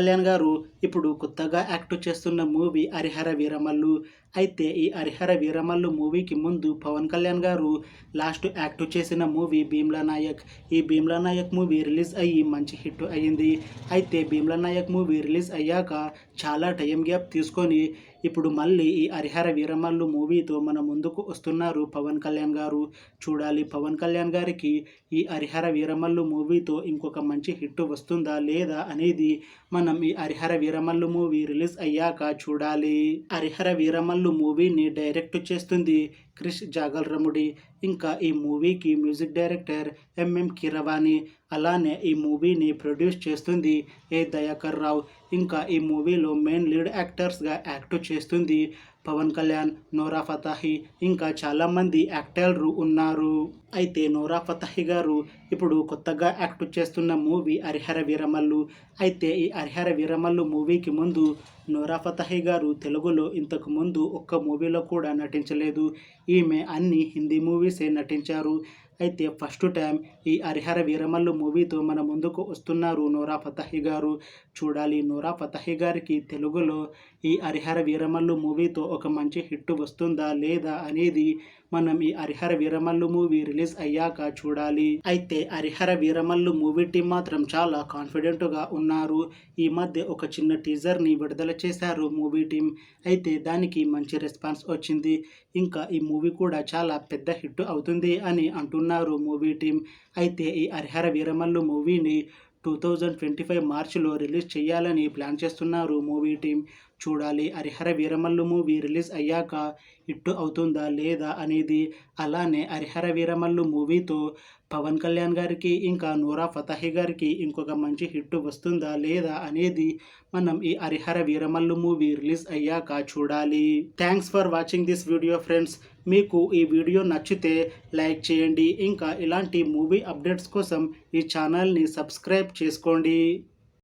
కళ్యాణ్ గారు ఇప్పుడు కొత్తగా యాక్ట్ చేస్తున్న మూవీ 'హరిహర వీరమల్లు'. అయితే ఈ 'హరిహర వీరమల్లు' మూవీకి ముందు పవన్ కళ్యాణ్ గారు లాస్ట్ యాక్ట్ చేసిన మూవీ 'భీమ్లా నాయక్'. ఈ 'భీమ్లా నాయక్' మూవీ రిలీజ్ అయ్యి మంచి హిట్ అయ్యింది. అయితే 'భీమ్లా నాయక్' మూవీ రిలీజ్ అయ్యాక చాలా టైం గ్యాప్ తీసుకొని ఇప్పుడు మళ్ళీ ఈ 'హరిహర వీరమల్లు' మూవీతో మన ముందుకు వస్తున్నారు పవన్ కళ్యాణ్ గారు. చూడాలి పవన్ కళ్యాణ్ గారికి ఈ 'హరిహర వీరమల్లు' మూవీతో ఇంకొక మంచి హిట్ వస్తుందా లేదా అనేది మనం ఈ 'హరిహర వీరమల్లు' మూవీ రిలీజ్ అయ్యాక చూడాలి. 'హరిహర వీరమల్లు' మూవీని డైరెక్ట్ చేస్తుంది క్రిష్ జాగల్రముడి. ఇంకా ఈ మూవీకి మ్యూజిక్ డైరెక్టర్ ఎంఎం కీరవాణి. అలానే ఈ మూవీని ప్రొడ్యూస్ చేస్తుంది ఏ దయాకర్ రావు. ఇంకా ఈ మూవీలో మెయిన్ లీడ్ యాక్టర్స్గా యాక్ట్ చేస్తుంది పవన్ కళ్యాణ్, నోరా ఫతేహి, ఇంకా చాలామంది యాక్టర్లు ఉన్నారు. అయితే నోరా ఫతేహి గారు ఇప్పుడు కొత్తగా యాక్ట్ చేస్తున్న మూవీ 'హరిహర వీరమల్లు'. అయితే ఈ 'హరిహర వీరమల్లు' మూవీకి ముందు నోరా ఫతేహి గారు తెలుగులో ఇంతకు ముందు ఒక్క మూవీలో కూడా నటించలేదు. ఈమె అన్ని హిందీ మూవీసే నటించారు. అయితే ఫస్ట్ టైం ఈ 'హరిహర వీరమల్లు' మూవీతో మన ముందుకు వస్తున్నారు నోరా ఫతేహి గారు. చూడాలి నోరా ఫతేహి గారికి తెలుగులో ఈ 'హరిహర వీరమల్లు' మూవీతో ఒక మంచి హిట్ వస్తుందా లేదా అనేది మనం ఈ 'హరిహర వీరమల్లు' మూవీ రిలీజ్ అయ్యాక చూడాలి. అయితే 'హరిహర వీరమల్లు' మూవీ టీం మాత్రం చాలా కాన్ఫిడెంట్గా ఉన్నారు. ఈ మధ్య ఒక చిన్న టీజర్ని విడుదల చేశారు మూవీ టీం. అయితే దానికి మంచి రెస్పాన్స్ వచ్చింది. ఇంకా ఈ మూవీ కూడా చాలా పెద్ద హిట్ అవుతుంది అని అంటున్నారు మూవీ టీం. అయితే ఈ 'హరిహర వీరమల్లు' మూవీని 2025 మార్చిలో రిలీజ్ చేయాలని ప్లాన్ చేస్తున్నారు మూవీ టీం. చూడాలి 'హరిహర వీరమల్లు' మూవీ రిలీజ్ అయ్యాక హిట్ అవుతుందా లేదా అనేది. అలానే 'హరిహర వీరమల్లు' మూవీతో పవన్ కళ్యాణ్ గారికి ఇంకా నోరా ఫతేహి గారికి ఇంకొక మంచి హిట్ వస్తుందా లేదా అనేది మనం ఈ 'హరిహర వీరమల్లు' మూవీ రిలీజ్ అయ్యాక చూడాలి. Thanks for watching this video friends. మీకు ఈ వీడియో నచ్చితే లైక్ చేయండి. ఇంకా ఇలాంటి మూవీ అప్డేట్స్ కోసం ఈ ఛానల్ని సబ్స్క్రైబ్ చేసుకోండి.